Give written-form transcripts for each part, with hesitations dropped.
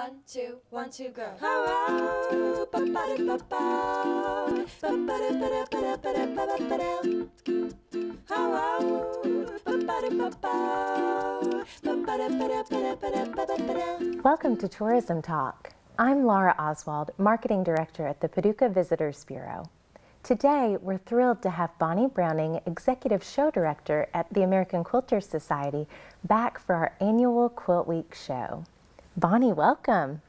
1, 2, 1, 2, go. Hello, ba-ba-da-ba-ba. Ba-ba-da-ba-da-ba-da-ba-da-ba-da. Hello, ba-ba-da-ba-ba. Ba-ba-da-ba-da-ba-da-ba-da-ba-da. Welcome to Tourism Talk. I'm Laura Oswald, Marketing Director at the Paducah Visitors Bureau. Today, we're thrilled to have Bonnie Browning, Executive Show Director at the American Quilters Society, back for our annual Quilt Week show. Bonnie, welcome.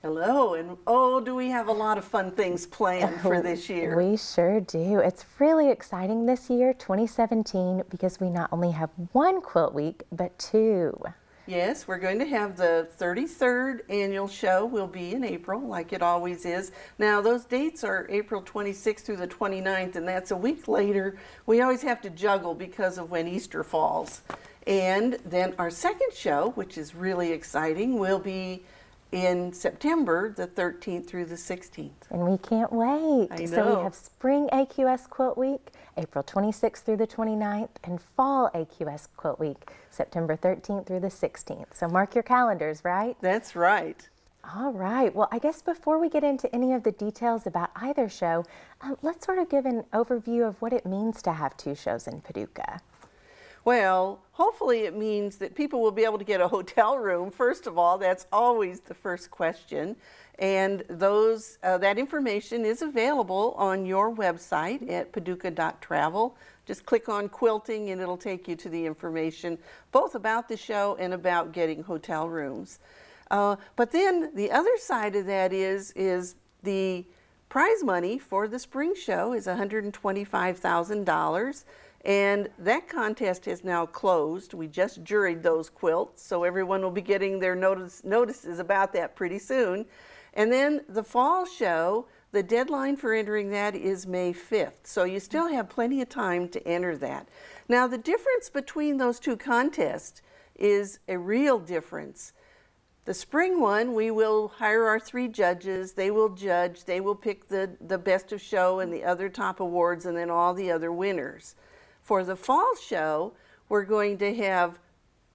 Hello, and oh, do we have a lot of fun things planned for this year. We sure do. It's really exciting this year, 2017, because we not only have one Quilt Week, but two. Yes, we're going to have the 33rd annual show. Will be in April, like it always is. Now, those dates are April 26th through the 29th, and that's a week later. We always have to juggle because of when Easter falls. And then our second show, which is really exciting, will be in September, the 13th through the 16th. And we can't wait. I know. So we have Spring AQS Quilt Week, April 26th through the 29th, and Fall AQS Quilt Week, September 13th through the 16th. So mark your calendars, right? That's right. All right. Well, I guess before we get into any of the details about either show, let's sort of give an overview of what it means to have two shows in Paducah. Well, hopefully it means that people will be able to get a hotel room. First of all, that's always the first question. And that information is available on your website at paducah.travel. Just click on quilting and it'll take you to the information both about the show and about getting hotel rooms. But then the other side of that is the prize money for the spring show is $125,000. And that contest has now closed. We just juried those quilts, so everyone will be getting their notices about that pretty soon. And then the fall show, the deadline for entering that is May 5th, so you still have plenty of time to enter that. Now, the difference between those two contests is a real difference. The spring one, we will hire our 3 judges. They will judge. They will pick the best of show and the other top awards and then all the other winners. For the fall show, we're going to have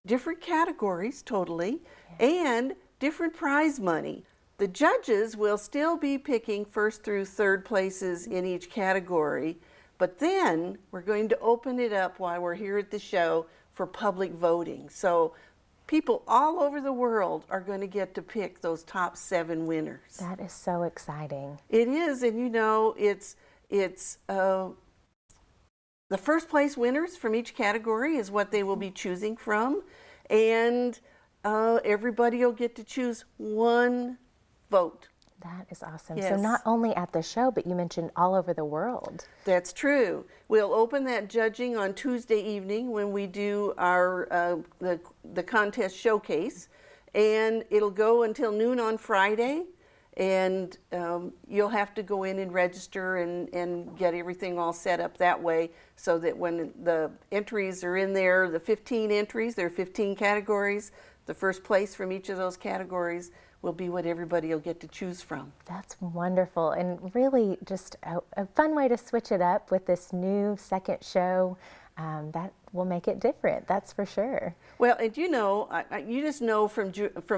different categories totally and different prize money. The judges will still be picking first through third places in each category, but then we're going to open it up while we're here at the show for public voting. So people all over the world are going to get to pick those top 7 winners. That is so exciting. It is, and you know, it's the first place winners from each category is what they will be choosing from, and everybody will get to choose one vote. That is awesome. Yes. So not only at the show, but you mentioned all over the world. That's true. We'll open that judging on Tuesday evening when we do our the contest showcase, and it'll go until noon on Friday. And you'll have to go in and register and get everything all set up that way so that when the entries are in there, the 15 entries, there are 15 categories, the first place from each of those categories will be what everybody will get to choose from. That's wonderful, and really just a fun way to switch it up with this new second show. That will make it different, that's for sure. Well, and you know, you just know from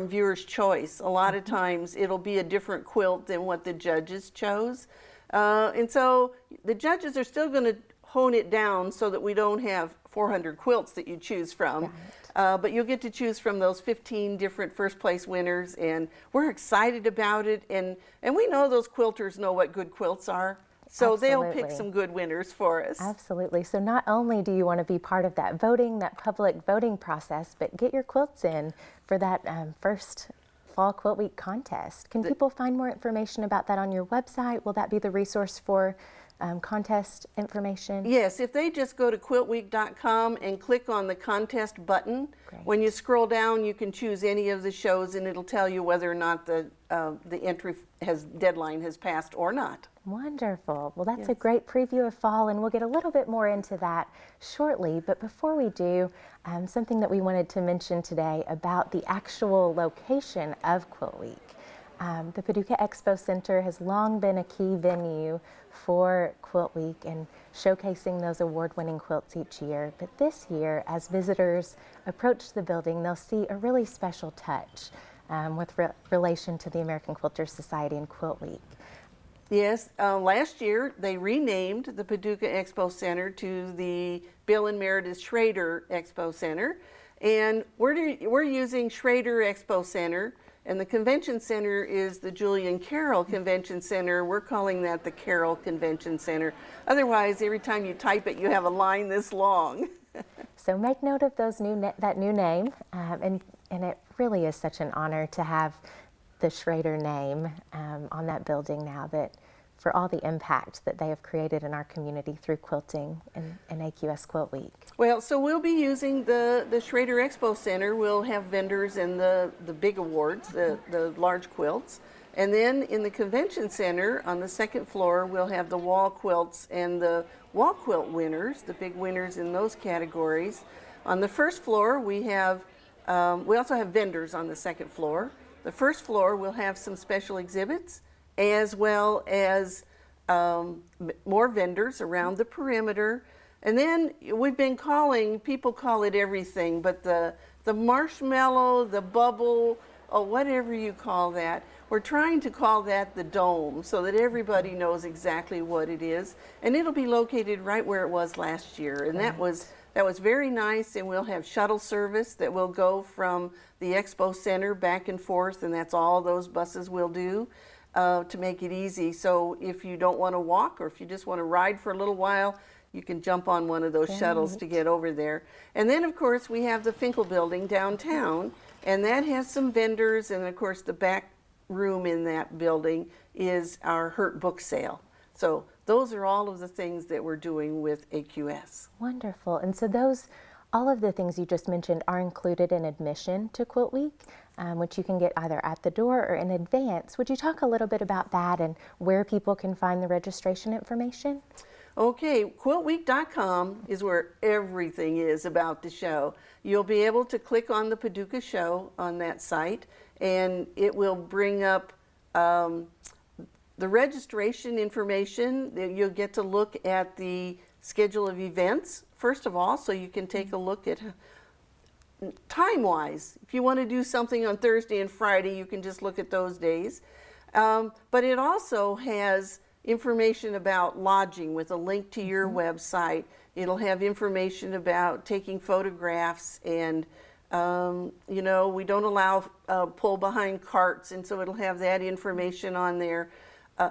viewer's choice, a lot of times it'll be a different quilt than what the judges chose. And so the judges are still going to hone it down so that we don't have 400 quilts that you choose from. Right. But you'll get to choose from those 15 different first place winners, and we're excited about it. And we know those quilters know what good quilts are. So Absolutely. They'll pick some good winners for us. Absolutely. So not only do you want to be part of that voting, that public voting process, but get your quilts in for that first Fall Quilt Week contest. Can people find more information about that on your website? Will that be the resource for contest information? Yes, if they just go to QuiltWeek.com and click on the contest button, Great. When you scroll down, you can choose any of the shows, and it'll tell you whether or not the entry deadline has passed or not. Wonderful. Well, that's Yes. a great preview of fall, and we'll get a little bit more into that shortly. But before we do, something that we wanted to mention today about the actual location of Quilt Week. The Paducah Expo Center has long been a key venue for Quilt Week and showcasing those award-winning quilts each year. But this year, as visitors approach the building, they'll see a really special touch. with relation to the American Quilters Society and Quilt Week. Yes, last year they renamed the Paducah Expo Center to the Bill and Meredith Schrader Expo Center, and we're using Schrader Expo Center, and the convention center is the Julian Carroll Convention Center. We're calling that the Carroll Convention Center. Otherwise, every time you type it, you have a line this long. So make note of those that new name, and it really is such an honor to have the Schrader name on that building now, that for all the impact that they have created in our community through quilting and AQS Quilt Week. Well, so we'll be using the Schrader Expo Center. We'll have vendors and the big awards, the large quilts. And then in the convention center on the second floor, we'll have the wall quilts and the wall quilt winners, the big winners in those categories. On the first floor, we also have vendors on the second floor. The first floor will have some special exhibits, as well as more vendors around the perimeter. And then we've been people call it everything, but the marshmallow, the bubble, or whatever you call that, we're trying to call that the dome so that everybody knows exactly what it is. And it'll be located right where it was last year. And that was very nice, and we'll have shuttle service that will go from the Expo Center back and forth, and that's all those buses will do to make it easy. So if you don't want to walk, or if you just want to ride for a little while, you can jump on one of those shuttles to get over there. And then, of course, we have the Finkel Building downtown, and that has some vendors, and of course the back room in that building is our Hurt book sale. So those are all of the things that we're doing with AQS. Wonderful. And so all of the things you just mentioned are included in admission to Quilt Week, which you can get either at the door or in advance. Would you talk a little bit about that and where people can find the registration information? Okay, QuiltWeek.com is where everything is about the show. You'll be able to click on the Paducah show on that site, and it will bring up the registration information. You'll get to look at the schedule of events, first of all, so you can take a look at time-wise. If you want to do something on Thursday and Friday, you can just look at those days. But it also has information about lodging with a link to your website. It'll have information about taking photographs, and we don't allow pull behind carts, and so it'll have that information on there.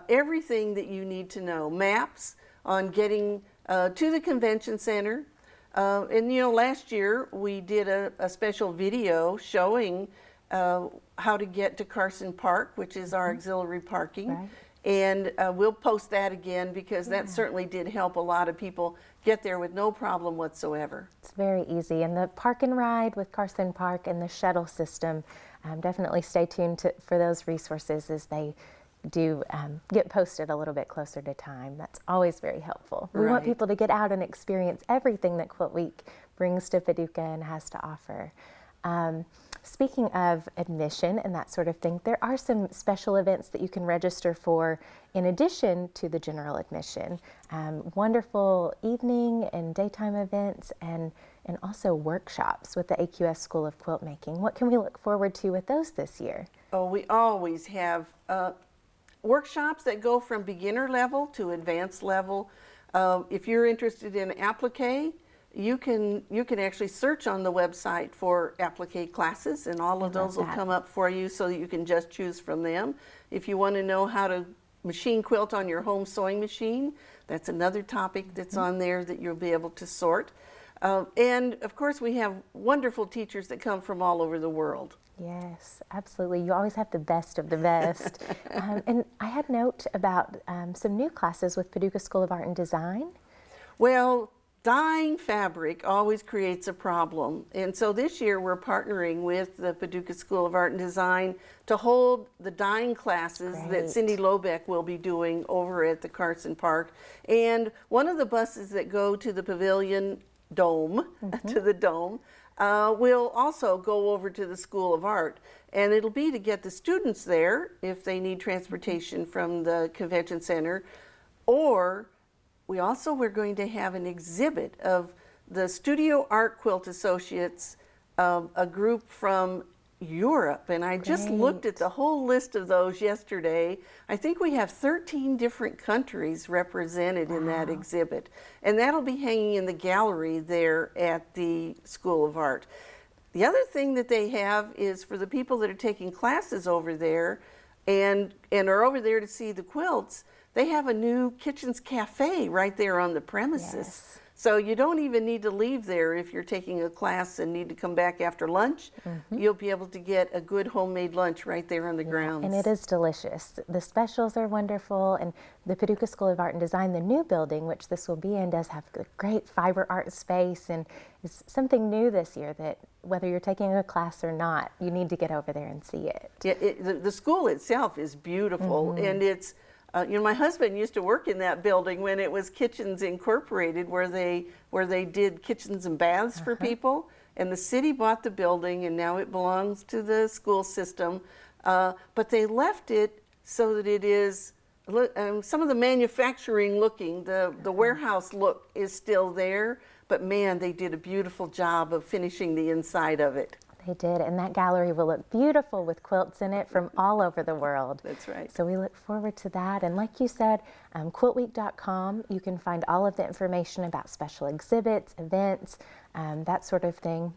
Everything that you need to know. Maps on getting to the convention center. And last year we did a special video showing how to get to Carson Park, which is our auxiliary parking. Right. And we'll post that again, because that certainly did help a lot of people get there with no problem whatsoever. It's very easy. And the park and ride with Carson Park and the shuttle system, definitely stay tuned for those resources as they do get posted a little bit closer to time. That's always very helpful. We want people to get out and experience everything that Quilt Week brings to Paducah and has to offer. Speaking of admission and that sort of thing, there are some special events that you can register for in addition to the general admission. Wonderful evening and daytime events, and also workshops with the AQS School of Quilt Making. What can we look forward to with those this year? Oh, we always have workshops that go from beginner level to advanced level. If you're interested in applique, you can actually search on the website for applique classes, and all of those will come up for you so that you can just choose from them. If you want to know how to machine quilt on your home sewing machine, that's another topic that's on there that you'll be able to sort. And of course, we have wonderful teachers that come from all over the world. Yes, absolutely. You always have the best of the best. And I had note about some new classes with Paducah School of Art and Design. Well, dyeing fabric always creates a problem. And so this year we're partnering with the Paducah School of Art and Design to hold the dyeing classes that Cindy Lobeck will be doing over at the Carson Park. And one of the buses that go to the pavilion dome, to the dome, will also go over to the School of Art. And it'll be to get the students there if they need transportation from the convention center, or we're going to have an exhibit of the Studio Art Quilt Associates, a group from Europe, and I just looked at the whole list of those yesterday. I think we have 13 different countries represented in that exhibit, and that'll be hanging in the gallery there at the School of Art. The other thing that they have is for the people that are taking classes over there and are over there to see the quilts, they have a new Kitchens Cafe right there on the premises. Yes. So you don't even need to leave there if you're taking a class and need to come back after lunch. You'll be able to get a good homemade lunch right there on the grounds. And it is delicious. The specials are wonderful, and the Paducah School of Art and Design, the new building, which this will be in, does have a great fiber art space, and it's something new this year that whether you're taking a class or not, you need to get over there and see it. Yeah, the school itself is beautiful, and it's you know, my husband used to work in that building when it was Kitchens Incorporated, where they did kitchens and baths for people. And the city bought the building, and now it belongs to the school system. But they left it so that it is some of the manufacturing looking, the warehouse look is still there. But man, they did a beautiful job of finishing the inside of it. They did, and that gallery will look beautiful with quilts in it from all over the world. That's right. So we look forward to that. And like you said, QuiltWeek.com, you can find all of the information about special exhibits, events, that sort of thing.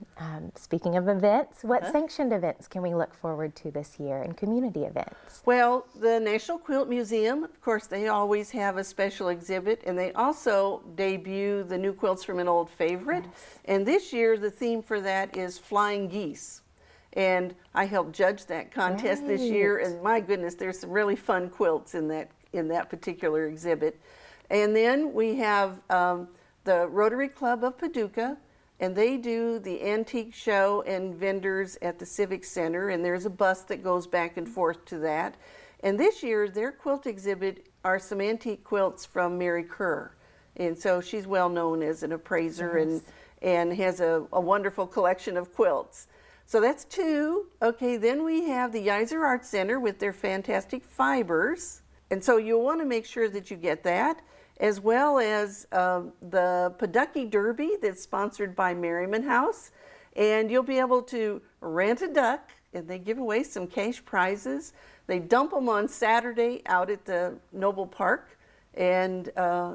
Speaking of events, what sanctioned events can we look forward to this year, and community events? Well, the National Quilt Museum, of course, they always have a special exhibit, and they also debut the new quilts from an old favorite. Yes. And this year, the theme for that is flying geese. And I helped judge that contest this year, and my goodness, there's some really fun quilts in that particular exhibit. And then we have the Rotary Club of Paducah, and they do the antique show and vendors at the Civic Center, and there's a bus that goes back and forth to that. And this year, their quilt exhibit are some antique quilts from Mary Kerr. And so she's well known as an appraiser and has a wonderful collection of quilts. So that's two. Okay, then we have the Yiser Art Center with their fantastic fibers. And so you'll want to make sure that you get that, as well as the Paducah Derby that's sponsored by Merriman House. And you'll be able to rent a duck, and they give away some cash prizes. They dump them on Saturday out at the Noble Park. And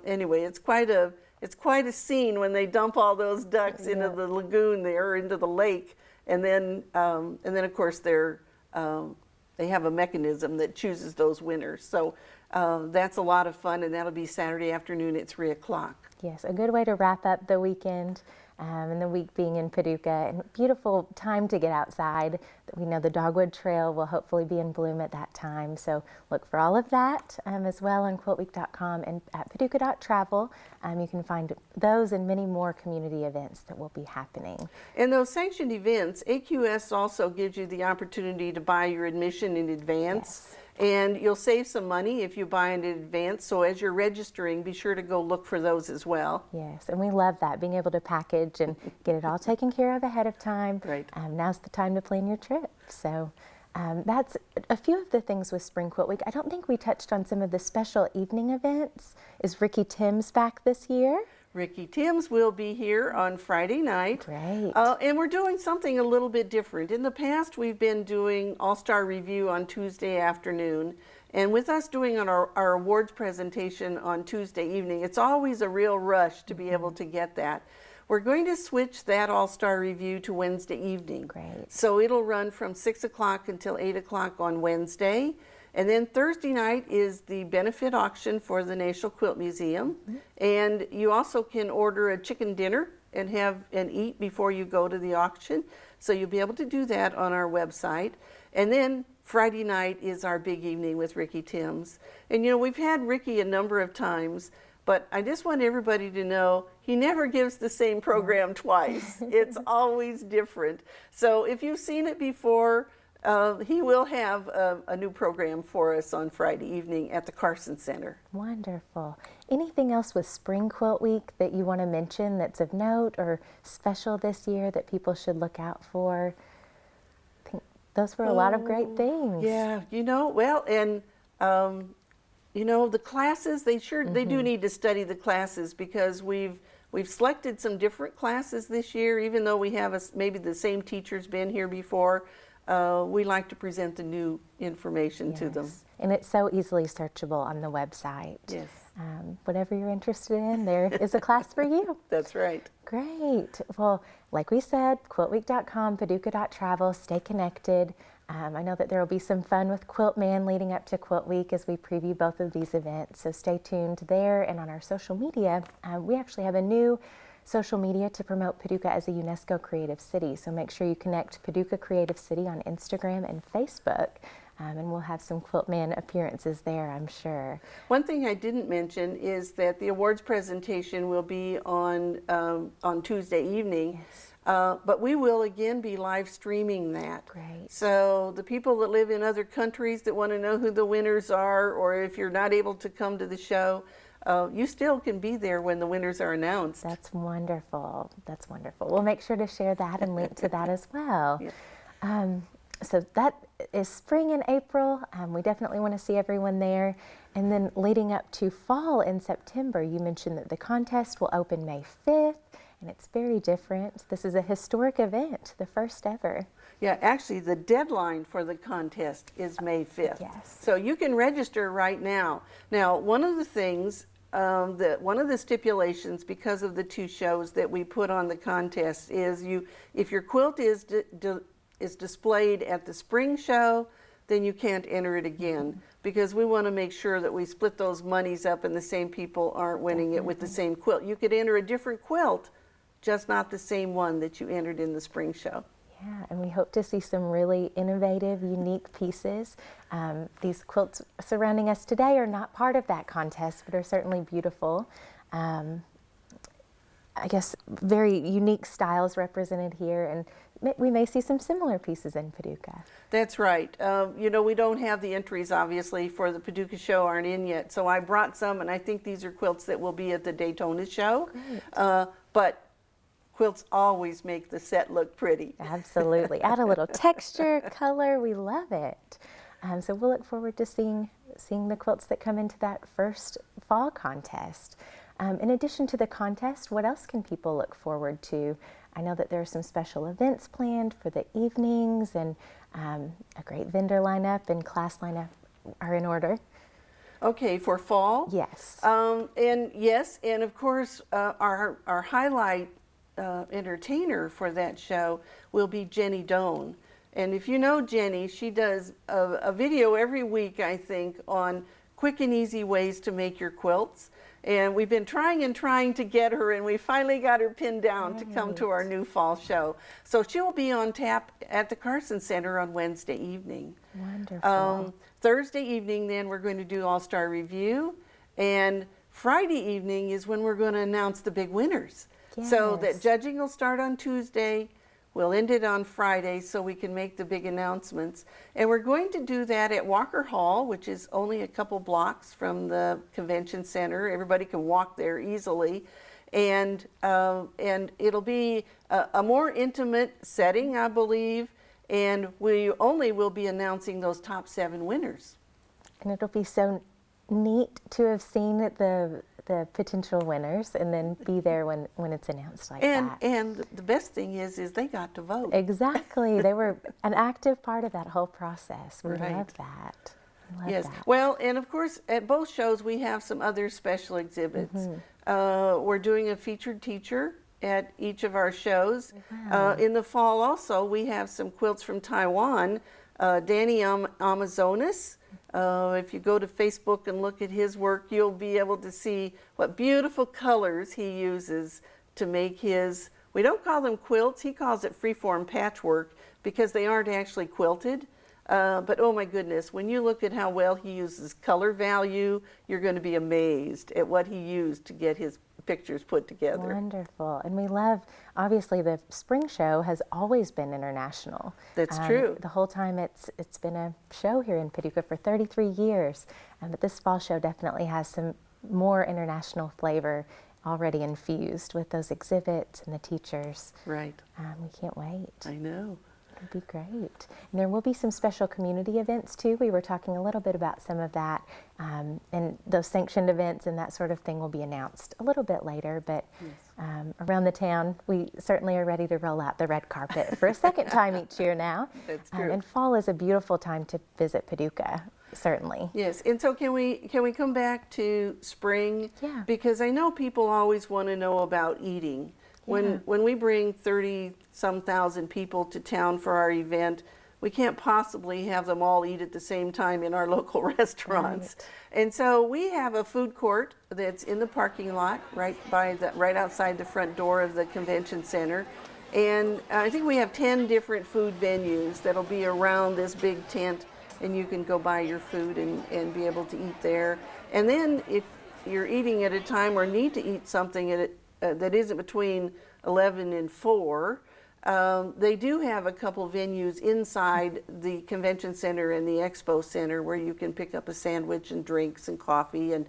anyway, it's quite a scene when they dump all those ducks into the lagoon there, or into the lake. And then of course they have a mechanism that chooses those winners. So that's a lot of fun, and that'll be Saturday afternoon at 3 o'clock. Yes, a good way to wrap up the weekend and the week being in Paducah. And beautiful time to get outside. We know the Dogwood Trail will hopefully be in bloom at that time. So look for all of that as well on QuiltWeek.com and at Paducah.travel. You can find those and many more community events that will be happening. And those sanctioned events, AQS also gives you the opportunity to buy your admission in advance. Yes. And you'll save some money if you buy in advance. So as you're registering, be sure to go look for those as well. Yes, and we love that, being able to package and get it all taken care of ahead of time. Right. Now's the time to plan your trip. So that's a few of the things with Spring Quilt Week. I don't think we touched on some of the special evening events. Is Ricky Timms back this year? Ricky Timms will be here on Friday night. Great. And we're doing something a little bit different. In the past, we've been doing All-Star Review on Tuesday afternoon. And with us doing our awards presentation on Tuesday evening, it's always a real rush to be able to get that. We're going to switch that All-Star Review to Wednesday evening. Great. So it'll run from 6 o'clock until 8 o'clock on Wednesday. And then Thursday night is the benefit auction for the National Quilt Museum. And you also can order a chicken dinner and eat before you go to the auction. So you'll be able to do that on our website. And then Friday night is our big evening with Ricky Timms. And you know, we've had Ricky a number of times, but I just want everybody to know he never gives the same program twice. It's always different. So if you've seen it before, he will have a new program for us on Friday evening at the Carson Center. Wonderful. Anything else with Spring Quilt Week that you want to mention that's of note or special this year that people should look out for? I think those were a lot of great things. Yeah, you know, well, and you know, the classes, they do need to study the classes, because we've selected some different classes this year, even though we have maybe the same teacher's been here before. we like to present the new information to them. Yes. And it's so easily searchable on the website. Yes. Whatever you're interested in, there is a class for you. That's right. Great. Well, like we said, QuiltWeek.com, Paducah.travel, stay connected. I know that there will be some fun with Quilt Man leading up to Quilt Week as we preview both of these events. So stay tuned there and on our social media. We actually have a new social media to promote Paducah as a UNESCO Creative City. So make sure you connect Paducah Creative City on Instagram and Facebook. And we'll have some Quilt Man appearances there, I'm sure. One thing I didn't mention is that the awards presentation will be on Tuesday evening. Yes. But we will again be live streaming that. Great. So the people that live in other countries that want to know who the winners are, or if you're not able to come to the show, you still can be there when the winners are announced. That's wonderful. That's wonderful. We'll make sure to share that and link to that as well. Yeah. So that is spring in April. We definitely want to see everyone there. And then leading up to fall in September, you mentioned that the contest will open May 5th, and it's very different. This is a historic event, the first ever. Yeah, actually the deadline for the contest is May 5th. Yes. So you can register right now. Now, one of the things, one of the stipulations because of the two shows that we put on the contest is if your quilt is displayed at the spring show, then you can't enter it again, because we want to make sure that we split those monies up and the same people aren't winning it with the same quilt. You could enter a different quilt, just not the same one that you entered in the spring show. Yeah, and we hope to see some really innovative, unique pieces. These quilts surrounding us today are not part of that contest, but are certainly beautiful. I guess very unique styles represented here, and we may see some similar pieces in Paducah. That's right. You know, we don't have the entries, obviously, for the Paducah show aren't in yet. So I brought some, and I think these are quilts that will be at the Daytona show. But quilts always make the set look pretty. Absolutely. Add a little texture, color. We love it. So we'll look forward to seeing the quilts that come into that first fall contest. In addition to the contest, what else can people look forward to? I know that there are some special events planned for the evenings, and a great vendor lineup and class lineup are in order. Okay, for fall? Yes. And of course, our highlight entertainer for that show will be Jenny Doan. And if you know Jenny, she does a video every week, I think, on quick and easy ways to make your quilts. And we've been trying to get her, and we finally got her pinned down to come to our new fall show. So she'll be on tap at the Carson Center on Wednesday evening. Wonderful. Thursday evening, then, we're going to do All-Star Review. And Friday evening is when we're going to announce the big winners. Yes. So that judging will start on Tuesday. We'll end it on Friday so we can make the big announcements. And we're going to do that at Walker Hall, which is only a couple blocks from the convention center. Everybody can walk there easily. And it'll be a more intimate setting, I believe. And we only will be announcing those top 7 winners. And it'll be so neat to have seen the potential winners and then be there when it's announced like that. And the best thing is they got to vote. Exactly. They were an active part of that whole process. We Right. love that. We love Yes. that. Well, and of course, at both shows, we have some other special exhibits. We're doing a featured teacher at each of our shows. Wow. In the fall also, we have some quilts from Taiwan. Danny Amazonas. If you go to Facebook and look at his work, you'll be able to see what beautiful colors he uses to make his, we don't call them quilts, he calls it freeform patchwork because they aren't actually quilted. But oh my goodness, when you look at how well he uses color value, you're going to be amazed at what he used to get his pictures put together. Wonderful. And we love, obviously the spring show has always been international. That's true. The whole time it's been a show here in Paducah for 33 years. But this fall show definitely has some more international flavor already infused with those exhibits and the teachers. Right. We can't wait. I know. That'd be great. And there will be some special community events too. We were talking a little bit about some of that, and those sanctioned events and that sort of thing will be announced a little bit later. But around the town, we certainly are ready to roll out the red carpet for a second time each year now. That's true. And fall is a beautiful time to visit Paducah, certainly. Yes, and so can we come back to spring? Yeah. Because I know people always want to know about eating. When we bring 30-some thousand people to town for our event, we can't possibly have them all eat at the same time in our local restaurants. Right. And so we have a food court that's in the parking lot right outside the front door of the convention center. And I think we have 10 different food venues that'll be around this big tent, and you can go buy your food and be able to eat there. And then if you're eating at a time or need to eat something that isn't between 11 and 4, they do have a couple venues inside the convention center and the expo center where you can pick up a sandwich and drinks and coffee and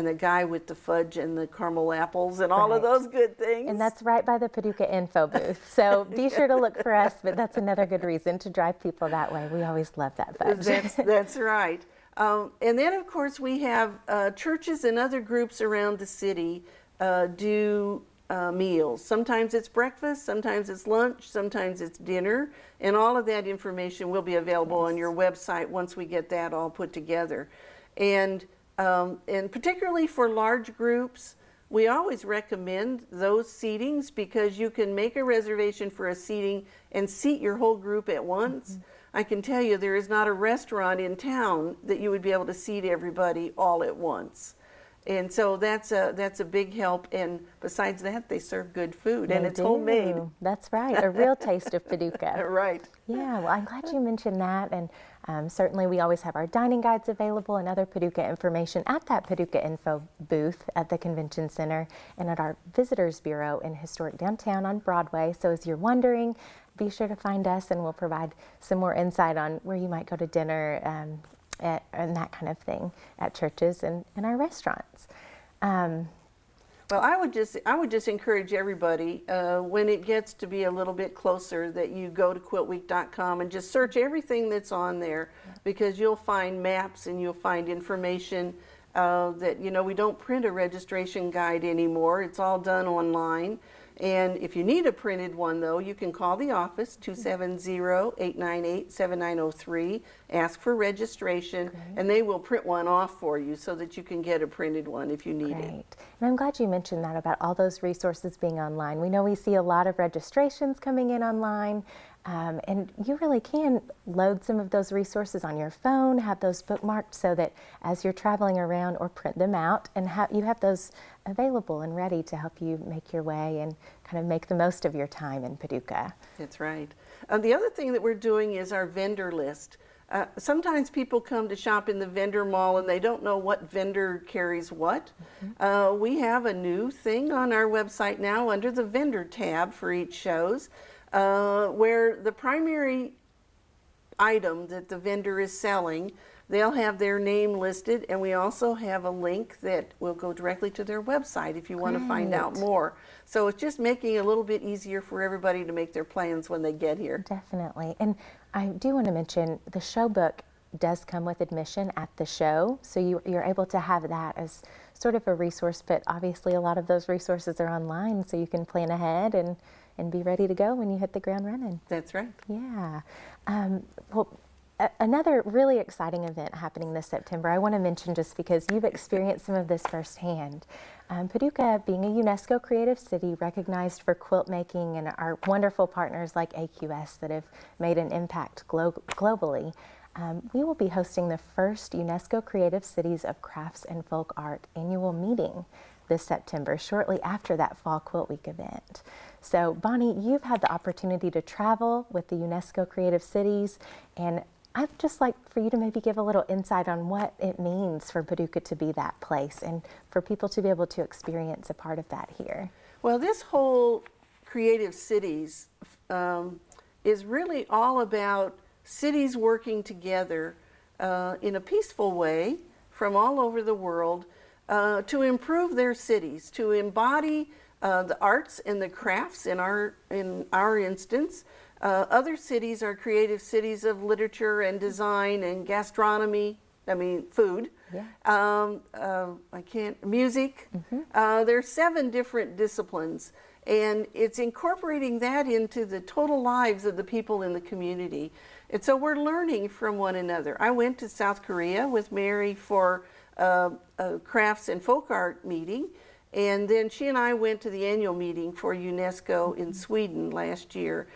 the guy with the fudge and the caramel apples and all of those good things. And that's right by the Paducah info booth. So be sure to look for us, but that's another good reason to drive people that way. We always love that fudge. That's right. And then, of course, we have churches and other groups around the city do meals. Sometimes it's breakfast, sometimes it's lunch, sometimes it's dinner, and all of that information will be available on your website once we get that all put together. And particularly for large groups, we always recommend those seatings because you can make a reservation for a seating and seat your whole group at once. I can tell you there is not a restaurant in town that you would be able to seat everybody all at once. And so that's a big help, and besides that, they serve good food, and it's homemade. That's right, a real taste of Paducah. Right. Yeah, well, I'm glad you mentioned that, and certainly we always have our dining guides available and other Paducah information at that Paducah info booth at the Convention Center and at our Visitors Bureau in historic downtown on Broadway. So as you're wondering, be sure to find us, and we'll provide some more insight on where you might go to dinner and that kind of thing at churches and our restaurants. Well, I would just encourage everybody when it gets to be a little bit closer that you go to QuiltWeek.com and just search everything that's on there, because you'll find maps and you'll find information that, we don't print a registration guide anymore. It's all done online. And if you need a printed one, though, you can call the office, 270-898-7903, ask for registration, and they will print one off for you so that you can get a printed one if you need it. And I'm glad you mentioned that about all those resources being online. We know we see a lot of registrations coming in online, and you really can load some of those resources on your phone, have those bookmarked so that as you're traveling around, or print them out and you have those available and ready to help you make your way and kind of make the most of your time in Paducah. That's right. The other thing that we're doing is our vendor list. Sometimes people come to shop in the vendor mall and they don't know what vendor carries what. We have a new thing on our website now under the vendor tab for each shows, where the primary item that the vendor is selling, they'll have their name listed, and we also have a link that will go directly to their website if you want to find out more. So it's just making it a little bit easier for everybody to make their plans when they get here. Definitely. And I do want to mention the show book does come with admission at the show, so you're able to have that as sort of a resource, but obviously a lot of those resources are online, so you can plan ahead and be ready to go when you hit the ground running. That's right. Yeah. Well, another really exciting event happening this September I want to mention, just because you've experienced some of this firsthand. Paducah, being a UNESCO Creative City recognized for quilt making, and our wonderful partners like AQS that have made an impact globally, we will be hosting the first UNESCO Creative Cities of Crafts and Folk Art annual meeting this September, shortly after that Fall Quilt Week event. So Bonnie, you've had the opportunity to travel with the UNESCO Creative Cities, and I'd just like for you to maybe give a little insight on what it means for Paducah to be that place and for people to be able to experience a part of that here. Well, this whole Creative Cities is really all about cities working together in a peaceful way from all over the world to improve their cities, to embody the arts and the crafts in our instance, Other cities are creative cities of literature and design and gastronomy. I mean, food. Yeah. Music. There's 7 different disciplines, and it's incorporating that into the total lives of the people in the community. And so we're learning from one another. I went to South Korea with Mary for a crafts and folk art meeting, and then she and I went to the annual meeting for UNESCO in Sweden last year.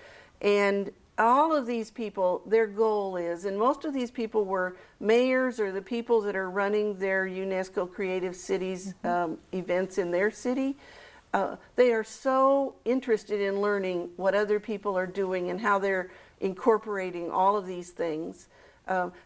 And all of these people, their goal is, and most of these people were mayors or the people that are running their UNESCO Creative Cities events in their city. They are so interested in learning what other people are doing and how they're incorporating all of these things.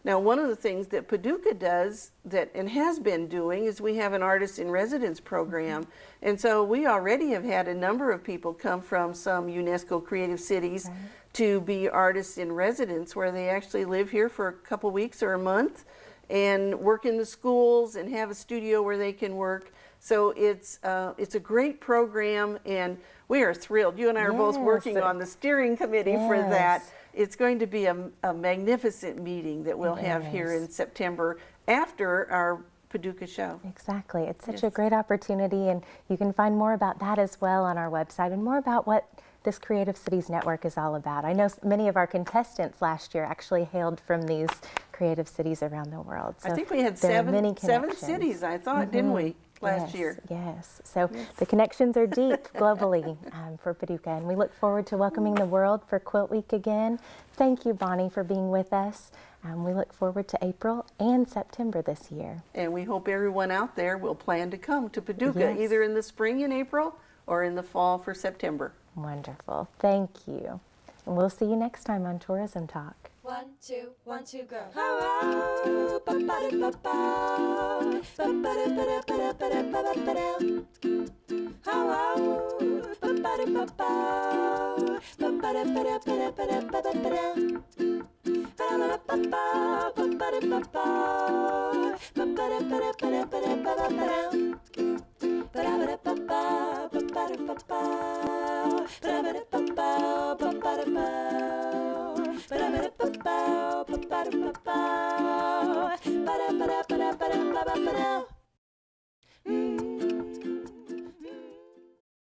Now, one of the things that Paducah does and has been doing is we have an artist in residence program. And so we already have had a number of people come from some UNESCO Creative Cities to be artists in residence, where they actually live here for a couple weeks or a month and work in the schools and have a studio where they can work. So it's a great program, and we are thrilled. You and I are both working on the steering committee for that. It's going to be a magnificent meeting that we'll have here in September after our Paducah show. Exactly. It's such a great opportunity, and you can find more about that as well on our website and more about what this Creative Cities Network is all about. I know many of our contestants last year actually hailed from these creative cities around the world. So I think we had many seven cities, I thought, didn't we, last year? Yes. So the connections are deep globally for Paducah, and we look forward to welcoming the world for Quilt Week again. Thank you, Bonnie, for being with us. We look forward to April and September this year. And we hope everyone out there will plan to come to Paducah, either in the spring in April or in the fall for September. Wonderful. Thank you. And we'll see you next time on Tourism Talk. 1, 2, 1, 2, go. Hello, ba-ba-da-ba-ba. Ba-ba-da-ba-da-ba-da-ba-da-ba-da. Hello, ba-ba-da-ba-ba. Ba-ba-da-ba-da-ba-da-ba-da-ba-da. Ba-da-ba-da-ba-ba. Ba-ba-da-ba-ba. Ba-ba-da-ba-da-ba-da-ba-da-ba-da. Ba-da-ba-da-ba-ba. Ba-ba-da-ba-ba. Ba-da-ba-da-ba-ba. Ba-ba-da-ba. Ba-da-ba-da-ba-ba. Ba-ba-da-ba-ba. Ba-da-ba-da-ba-da-ba-da-ba-da.